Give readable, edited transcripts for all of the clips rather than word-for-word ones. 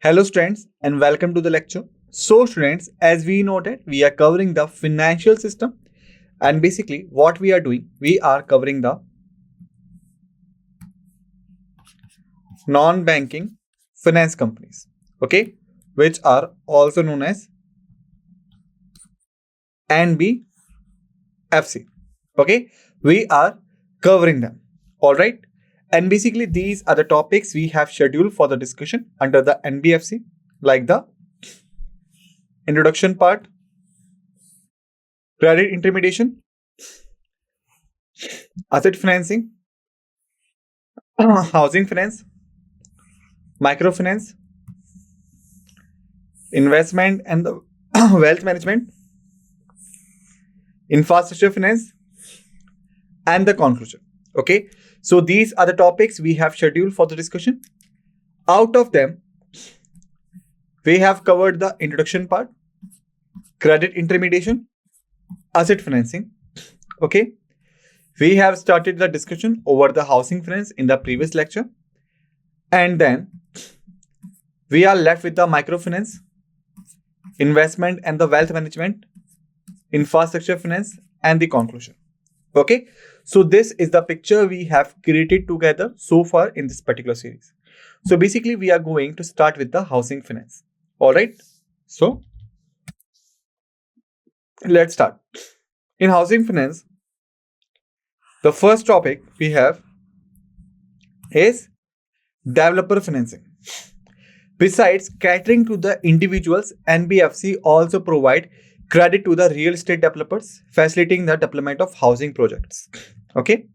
Hello students and welcome to the lecture. So students, as we noted, we are covering the financial system and basically what we are doing, we are covering the non-banking finance companies, okay, which are also known as NBFC, okay. We are covering them, all right. And basically these are the topics we have scheduled for the discussion under the NBFC, like the introduction part, credit intermediation, asset financing, housing finance, microfinance, investment and the wealth management, infrastructure finance, and the conclusion. Okay, so these are the topics we have scheduled for the discussion. Out of them, we have covered the introduction part, credit intermediation, asset financing. Okay, we have started the discussion over the housing finance in the previous lecture, and then we are left with the microfinance, investment and the wealth management, infrastructure finance, and the conclusion. Okay, so this is the picture we have created together so far in this particular series. So basically we are going to start with the housing finance. All right, so let's start. In housing finance, the first topic we have is developer financing. Besides catering to the individuals, NBFC also provide credit to the real estate developers, facilitating the development of housing projects. Okay,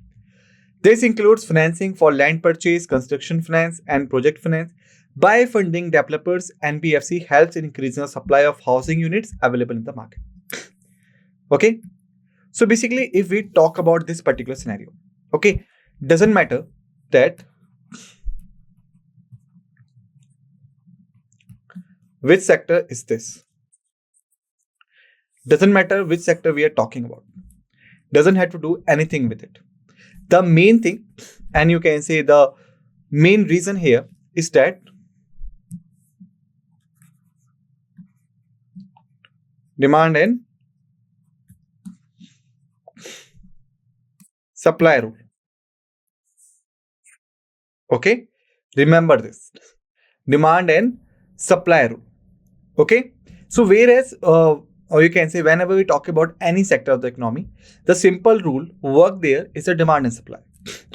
this includes financing for land purchase, construction finance, and project finance. By funding developers, NBFC helps in increasing the supply of housing units available in the market. Okay, so basically, if we talk about this particular scenario, okay, doesn't matter that which sector is this. Doesn't matter which sector we are talking about. Doesn't have to do anything with it. The main thing, and you can say the main reason here is that demand and supply rule. Okay, remember this, demand and supply rule. Okay, so whereas or you can say whenever we talk about any sector of the economy, the simple rule work there is the demand and supply.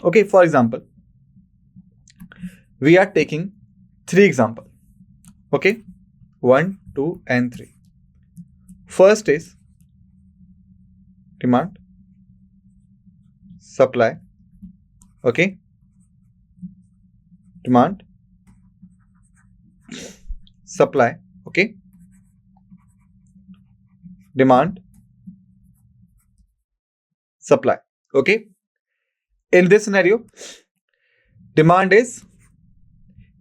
Okay, for example, we are taking three examples. Okay, 1, 2 and 3. First is demand, supply. Okay, demand, supply. Okay, demand, supply. Okay, in this scenario, demand is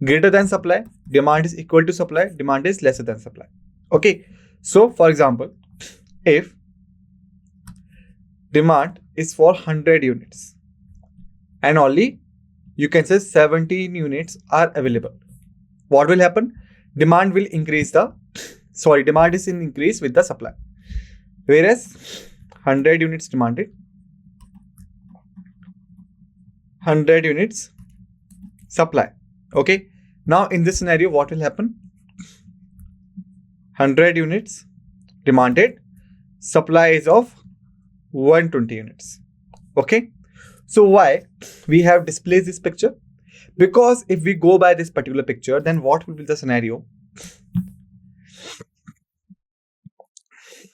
greater than supply, demand is equal to supply, demand is lesser than supply. Okay, so for example, if demand is for 100 units and only you can say 17 units are available, what will happen? Demand will increase demand is in increase with the supply, whereas 100 units demanded, 100 units supply. Okay, now in this scenario what will happen? 100 units demanded, supply is of 120 units. Okay, so why we have displayed this picture? Because if we go by this particular picture, then what will be the scenario?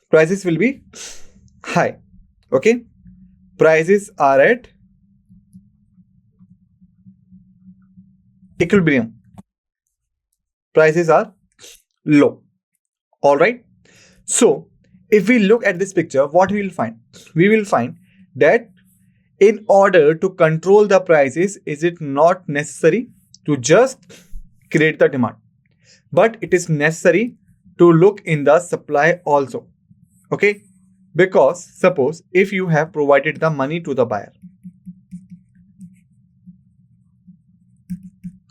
Prices will be high. Okay, prices are at equilibrium, prices are low. All right, so if we look at this picture, what we will find? We will find that in order to control the prices, is it not necessary to just create the demand, but it is necessary to look in the supply also. Okay, because suppose if you have provided the money to the buyer,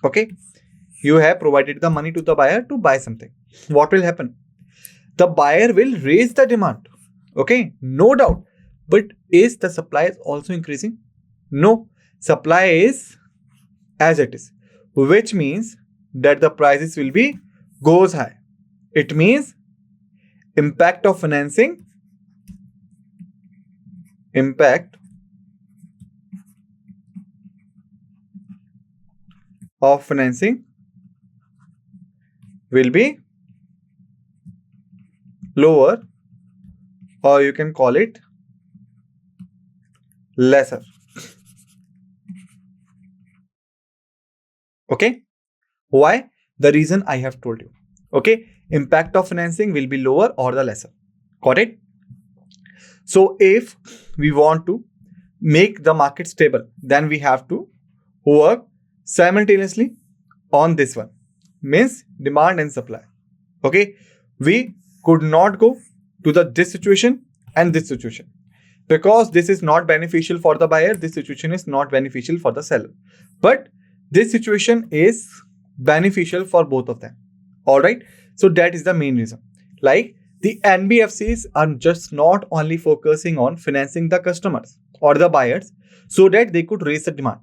okay, you have provided the money to the buyer to buy something. What will happen? The buyer will raise the demand. Okay, no doubt. But is the supply also increasing? No, supply is as it is, which means that the prices will be goes high. It means impact of financing, impact of financing will be lower, or you can call it lesser. Okay, why? The reason I have told you. Okay, impact of financing will be lower or the lesser. Got it? So if we want to make the market stable, then we have to work simultaneously on this one, means demand and supply. Okay, we could not go to this situation and this situation, because this is not beneficial for the buyer, this situation is not beneficial for the seller, but this situation is beneficial for both of them. All right, so that is the main reason. Like, the NBFCs are just not only focusing on financing the customers or the buyers so that they could raise the demand,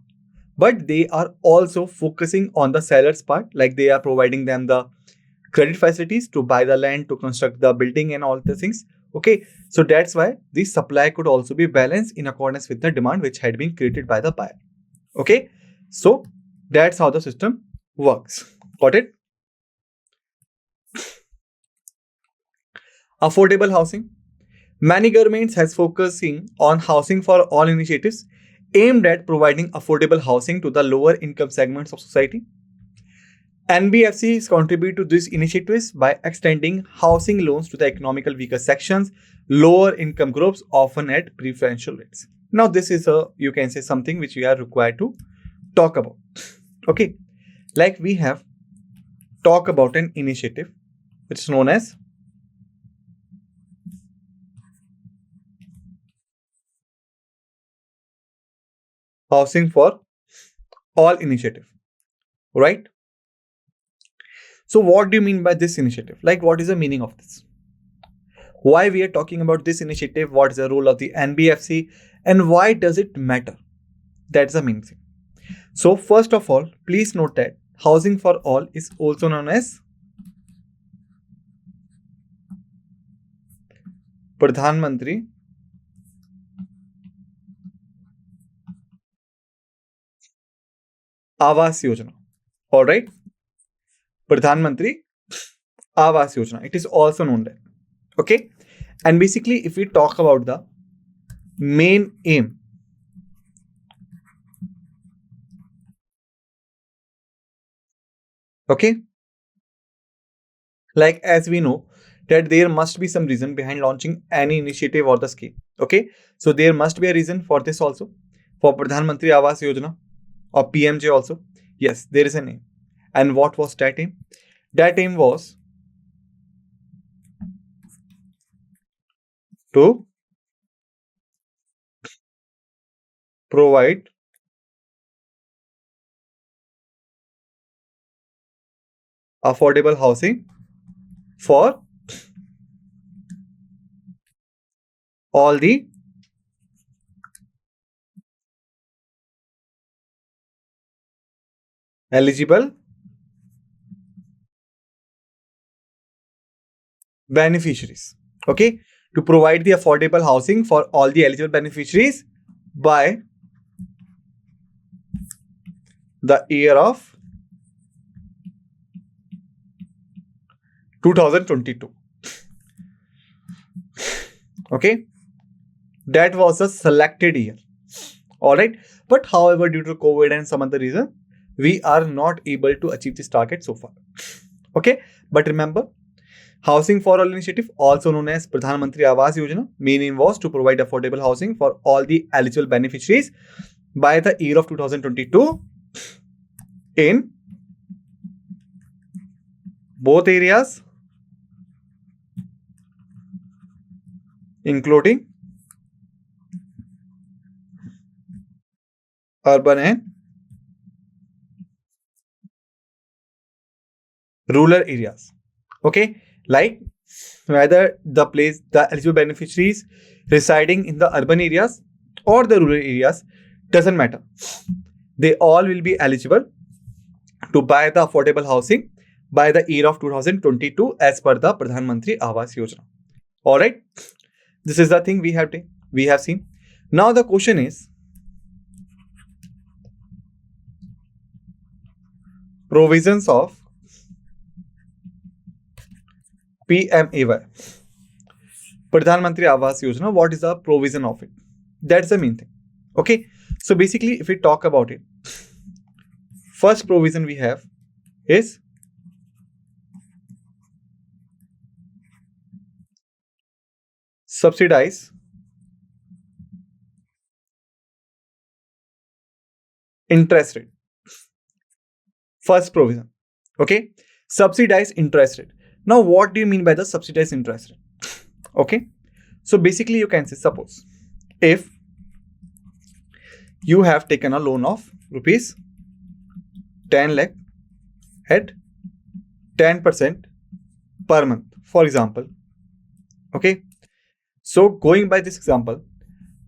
but they are also focusing on the seller's part, like they are providing them the credit facilities to buy the land, to construct the building and all the things. Okay, so that's why the supply could also be balanced in accordance with the demand which had been created by the buyer. Okay, so that's how the system works. Got it? Affordable housing. Many governments has focusing on housing for all initiatives aimed at providing affordable housing to the lower income segments of society. NBFCs contribute to these initiatives by extending housing loans to the economically weaker sections, lower income groups, often at preferential rates. Now, this is you can say something which we are required to talk about. Okay, like we have talked about an initiative which is known as Housing for All initiative, right? So what do you mean by this initiative? Like, what is the meaning of this? Why we are talking about this initiative? What is the role of the NBFC and why does it matter? That's the main thing. So first of all, please note that Housing for All is also known as Pradhan Mantri Awas Yojana. All right, Pradhan Mantri Awas Yojana. It is also known that. Okay, and basically, if we talk about the main aim, okay, like as we know that there must be some reason behind launching any initiative or the scheme. Okay, so there must be a reason for this also, for Pradhan Mantri Awas Yojana or PMJ also. Yes, there is an aim. And what was that aim? That aim was to provide affordable housing for all the eligible beneficiaries. Okay, to provide the affordable housing for all the eligible beneficiaries by the year of 2022. Okay, that was a selected year. All right, but however, due to COVID and some other reason, we are not able to achieve this target so far. Okay, but remember, Housing for All initiative, also known as Pradhan Mantri Awas Yojana, main aim was to provide affordable housing for all the eligible beneficiaries by the year of 2022 in both areas, including urban and rural areas. Okay, like whether the eligible beneficiaries residing in the urban areas or the rural areas, doesn't matter. They all will be eligible to buy the affordable housing by the year of 2022 as per the Pradhan Mantri Awas Yojana. All right, this is the thing we have seen. Now the question is, provisions of PMAY, Pradhan Mantri Awas Yojana. What is the provision of it? That's the main thing. Okay, so basically, if we talk about it, first provision we have is subsidize interest rate. First provision. Okay, subsidize interest rate. Now, what do you mean by the subsidized interest rate? Okay, so basically, you can say, suppose if you have taken a loan of rupees 10 lakh at 10% per month, for example. Okay, so going by this example,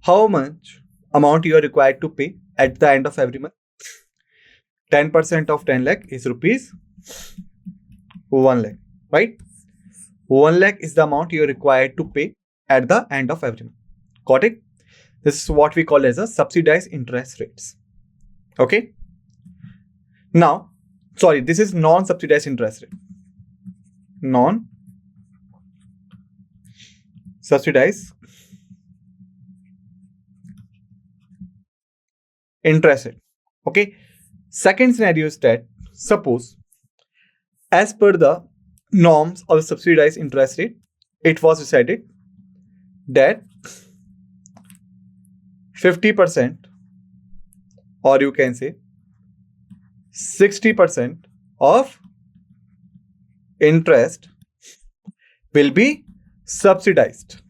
how much amount you are required to pay at the end of every month? 10% of 10 lakh is rupees 1 lakh, right? 1 lakh is the amount you are required to pay at the end of every month. Got it? This is what we call as a subsidized interest rates. Okay. Now, sorry, this is non-subsidized interest rate. Non-subsidized interest rate. Okay. Second scenario is that, suppose as per the norms of subsidized interest rate, it was decided that 50%, or you can say 60% of interest will be subsidized.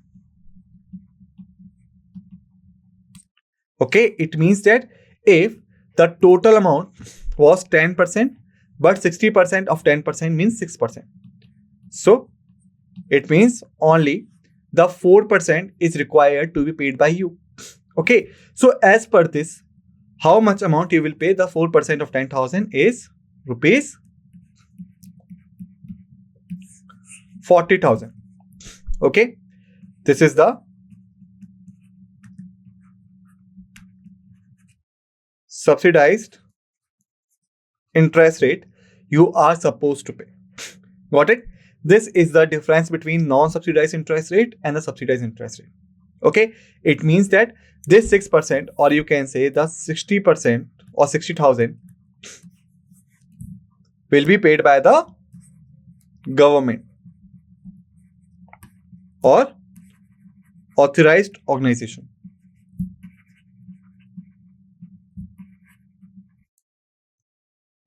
Okay, it means that if the total amount was 10%, but 60% of 10% means 6%. So it means only the 4% is required to be paid by you. Okay, so as per this, how much amount you will pay? The 4% of 10,000 is rupees 40,000. Okay, this is the subsidized interest rate you are supposed to pay. Got it? This is the difference between non-subsidized interest rate and the subsidized interest rate. Okay, it means that this 6%, or you can say the 60% or 60,000 will be paid by the government or authorized organization.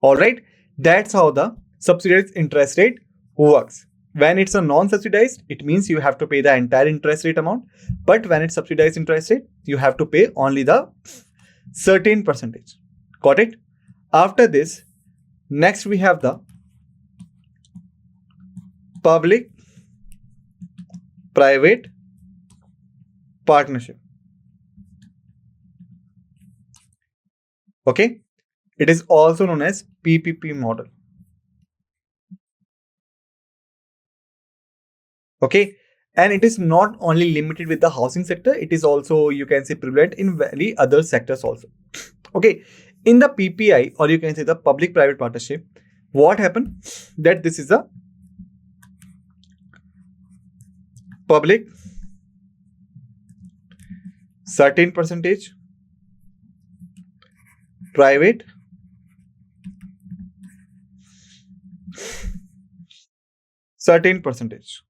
All right, that's how the subsidized interest rate works. When it's a non-subsidized, it means you have to pay the entire interest rate amount. But when it's subsidized interest rate, you have to pay only the certain percentage. Got it? After this, next we have the public-private partnership. Okay? It is also known as PPP model. Okay, and it is not only limited with the housing sector, it is also, you can say, prevalent in very other sectors also. Okay, in the PPI, or you can say the public-private partnership, what happened? That this is a public certain percentage, private certain percentage.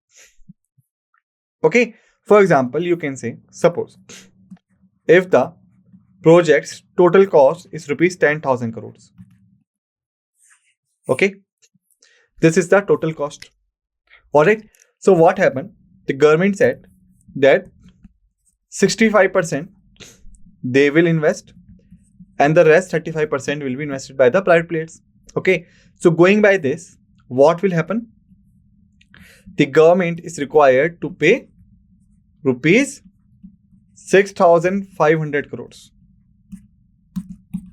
Okay, for example, you can say, suppose if the project's total cost is rupees 10,000 crores. Okay, this is the total cost. All right, so what happened? The government said that 65% they will invest and the rest 35% will be invested by the private players. Okay, so going by this, what will happen? The government is required to pay rupees 6,500 crores.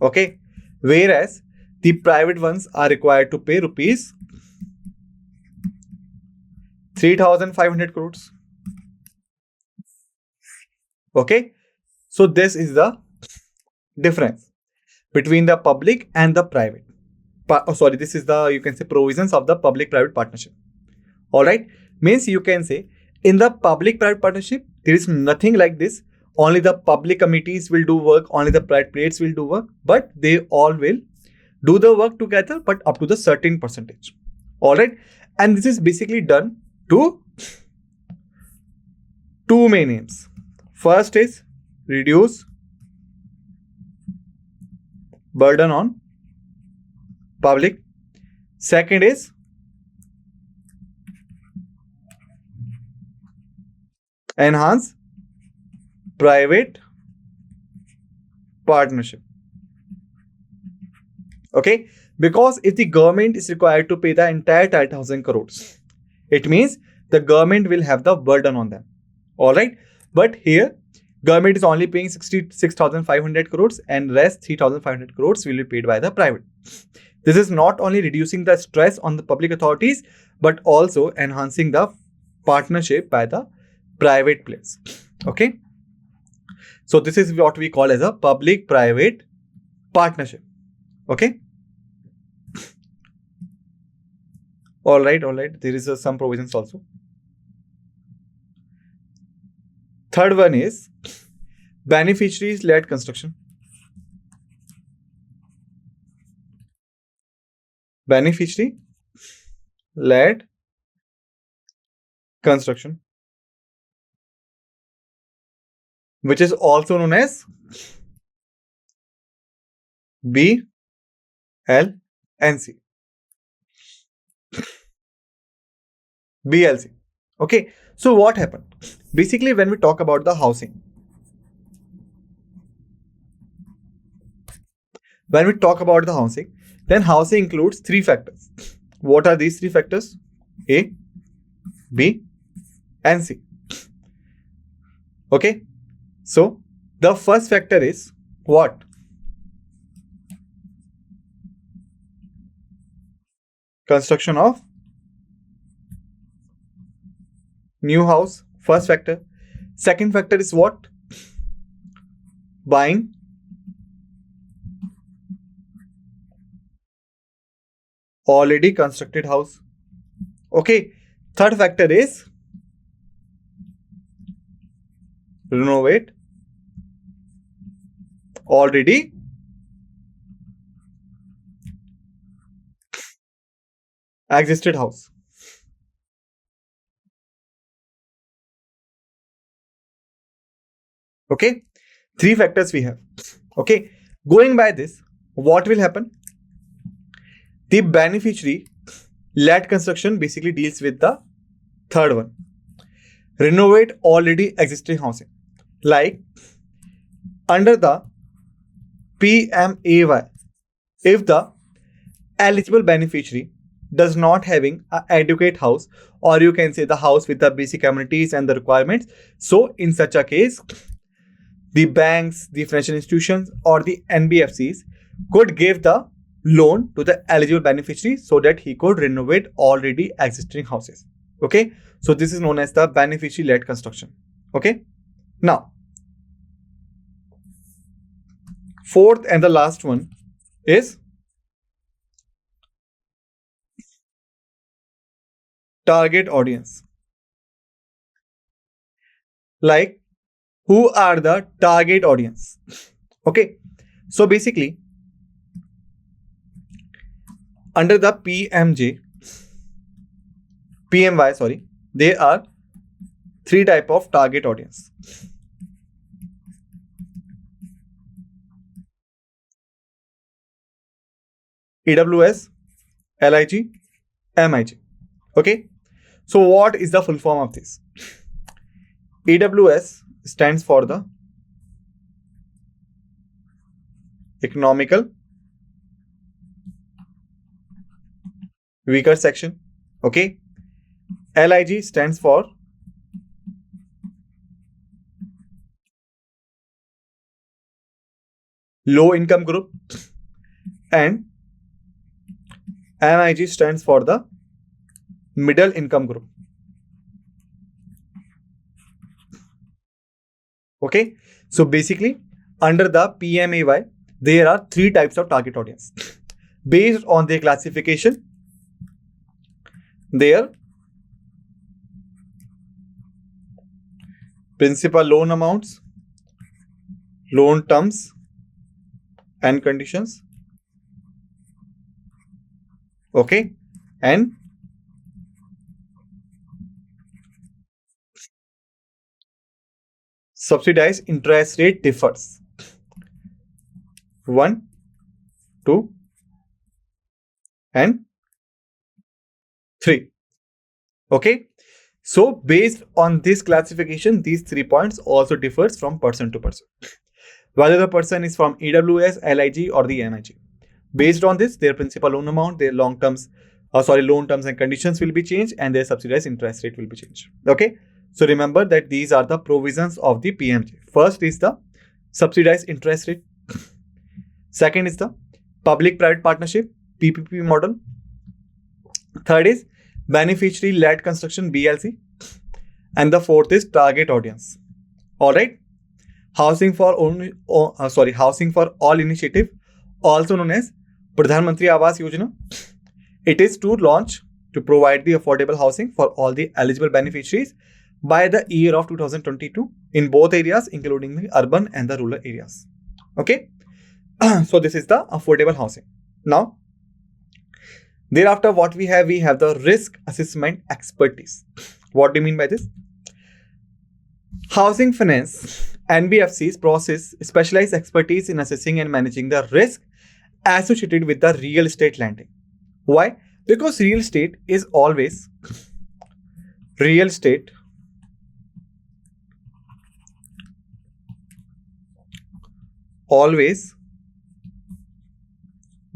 Okay, whereas the private ones are required to pay rupees 3,500 crores. Okay, so this is the difference between the public and the private. This is the, you can say, provisions of the public-private partnership. All right, means you can say in the public-private partnership, there is nothing like this. Only the public committees will do work, only the private players will do work, but they all will do the work together, but up to the certain percentage. All right, and this is basically done to two main aims. First is reduce burden on public. Second is enhance private partnership. Okay, because if the government is required to pay the entire 10,000 crores, it means the government will have the burden on them. All right, but here government is only paying 66,500 crores and rest 3,500 crores will be paid by the private. This is not only reducing the stress on the public authorities, but also enhancing the partnership by the private players. Okay, so this is what we call as a public-private partnership. Okay. All right. There is some provisions also. Third one is beneficiaries-led construction. Beneficiary-led construction, which is also known as BLNC. BLC. Okay, so what happened? Basically, when we talk about the housing, then housing includes three factors. What are these three factors? A, B, and C. Okay, so the first factor is what? Construction of new house, first factor. Second factor is what? Buying already constructed house. Okay, third factor is renovate already existed house. Okay, three factors we have. Okay, going by this, what will happen? The beneficiary-led construction basically deals with the third one. Renovate already existing housing. Like under the PMAY, if the eligible beneficiary does not having an adequate house, or you can say the house with the basic amenities and the requirements, so in such a case, the banks, the financial institutions, or the NBFCs could give the loan to the eligible beneficiary so that he could renovate already existing houses. Okay, so this is known as the beneficiary-led construction. Okay, now fourth and the last one is target audience. Like, who are the target audience? Okay, so basically under the PMY, there are three type of target audience. EWS, LIG, MIG. Okay, so what is the full form of this? EWS stands for the economical weaker section. Okay. LIG stands for low income group, and MIG stands for the middle income group. Okay. So basically, under the PMAY, there are three types of target audience. Based on their classification, their principal loan amounts, loan terms and conditions, okay, and subsidized interest rate differs. 1, 2, and 3. Okay. So based on this classification, these 3 points also differs from person to person, whether the person is from EWS, LIG or the MIG. Based on this, their principal loan amount, their loan terms and conditions will be changed, and their subsidized interest rate will be changed. Okay. So remember that these are the provisions of the PMJ. First is the subsidized interest rate. Second is the public-private partnership, PPP model. Third is beneficiary-led construction, BLC. And the fourth is target audience. All right. Housing for All initiative, also known as Pradhan Mantri Awas Yojana. It is to provide the affordable housing for all the eligible beneficiaries by the year of 2022 in both areas, including the urban and the rural areas. Okay. So this is the affordable housing. Now, thereafter, what we have the risk assessment expertise. What do you mean by this? Housing finance, NBFCs process specialized expertise in assessing and managing the risk associated with the real estate lending. Why? Because real estate is always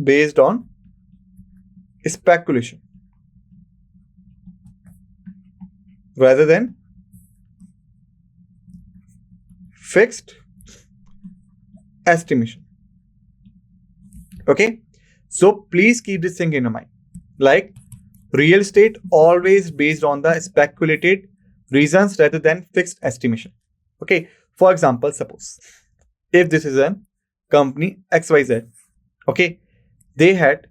based on speculation rather than fixed estimation. Okay. So please keep this thing in your mind. Like, real estate always based on the speculated reasons rather than fixed estimation. Okay. For example, suppose if this is a company XYZ, okay, they had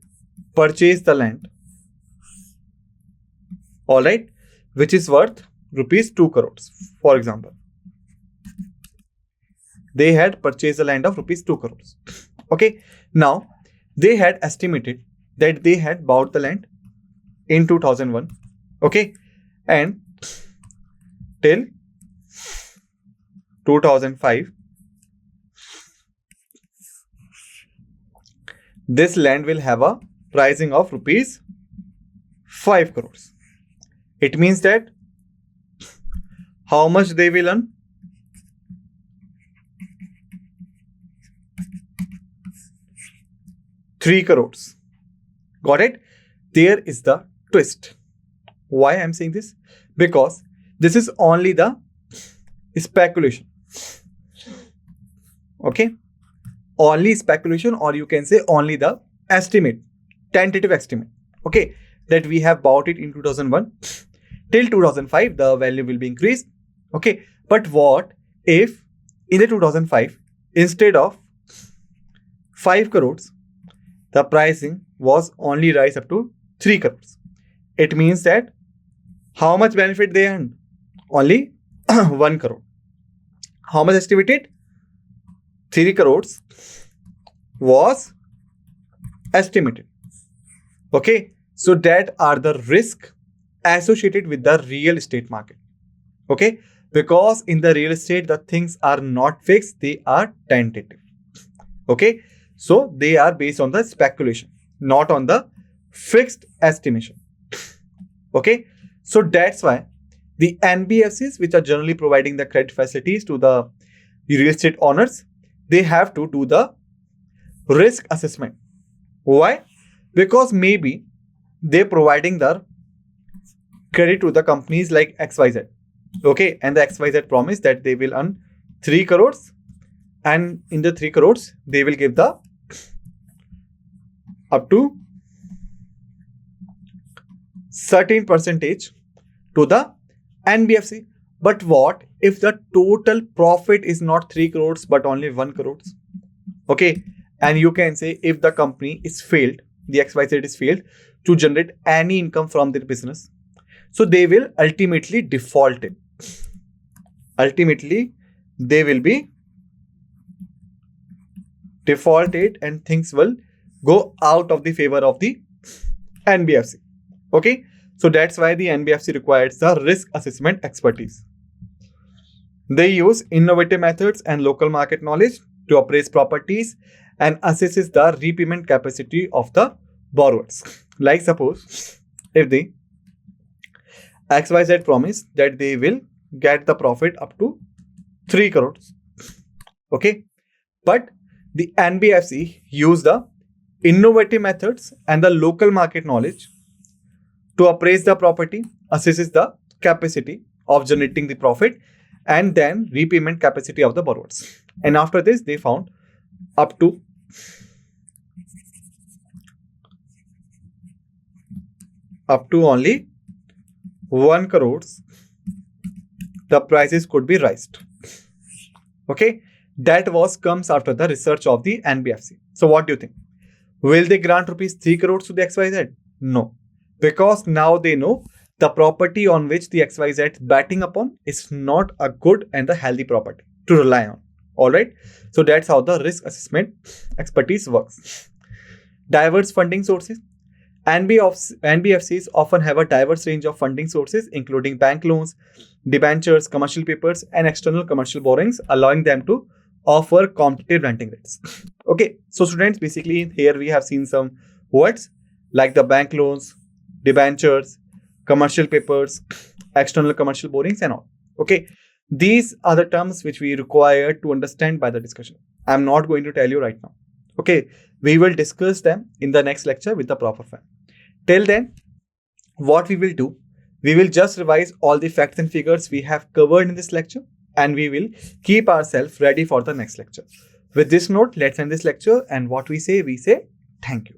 purchased the land, all right, which is worth rupees 2 crores. For example, they had purchased the land of rupees 2 crores. Okay. Now, they had estimated that they had bought the land in 2001. Okay. And till 2005, this land will have a pricing of rupees 5 crores. It means that how much they will earn? 3 crores. Got it? There is the twist. Why I am saying this? Because this is only the speculation. Okay? Only speculation, or you can say only the estimate, tentative estimate. Okay? That we have bought it in 2001. Till 2005, the value will be increased. Okay? But what if in the 2005, instead of 5 crores, the pricing was only rise up to 3 crores. It means that how much benefit they earned? Only 1 crore. How much estimated? 3 crores was estimated. Okay. So that are the risk associated with the real estate market. Okay. Because in the real estate, the things are not fixed. They are tentative. Okay. So they are based on the speculation, not on the fixed estimation. Okay. So that's why the NBFCs, which are generally providing the credit facilities to the real estate owners, they have to do the risk assessment. Why? Because maybe they're providing the credit to the companies like XYZ. Okay, and the XYZ promise that they will earn 3 crores, and in the 3 crores they will give the up to certain percentage to the NBFC. But what if the total profit is not 3 crores but only 1 crores? Okay, and you can say if the company is failed, the XYZ is failed to generate any income from their business, so they will ultimately default it. Ultimately, they will be defaulted and things will go out of the favor of the NBFC. Okay, so that's why the NBFC requires the risk assessment expertise. They use innovative methods and local market knowledge to appraise properties and assesses the repayment capacity of the borrowers. Like suppose if the XYZ promise that they will get the profit up to 3 crores. Okay, but the NBFC use the innovative methods and the local market knowledge to appraise the property, assesses the capacity of generating the profit and then repayment capacity of the borrowers. And after this, they found up to only 1 crores, the prices could be raised. Okay, that comes after the research of the NBFC. So what do you think? Will they grant rupees 3 crores to the XYZ? No, because now they know the property on which the XYZ is betting upon is not a good and a healthy property to rely on. All right, so that's how the risk assessment expertise works. Diverse funding sources. NBFCs often have a diverse range of funding sources, including bank loans, debentures, commercial papers, and external commercial borrowings, allowing them to offer competitive lending rates. Okay, so students, basically here we have seen some words like the bank loans, debentures, commercial papers, external commercial borrowings, and all. Okay, these are the terms which we require to understand by the discussion. I'm not going to tell you right now. Okay, we will discuss them in the next lecture with the proper form. Till then, what we will do, we will just revise all the facts and figures we have covered in this lecture, and we will keep ourselves ready for the next lecture. With this note, let's end this lecture, and what we say thank you.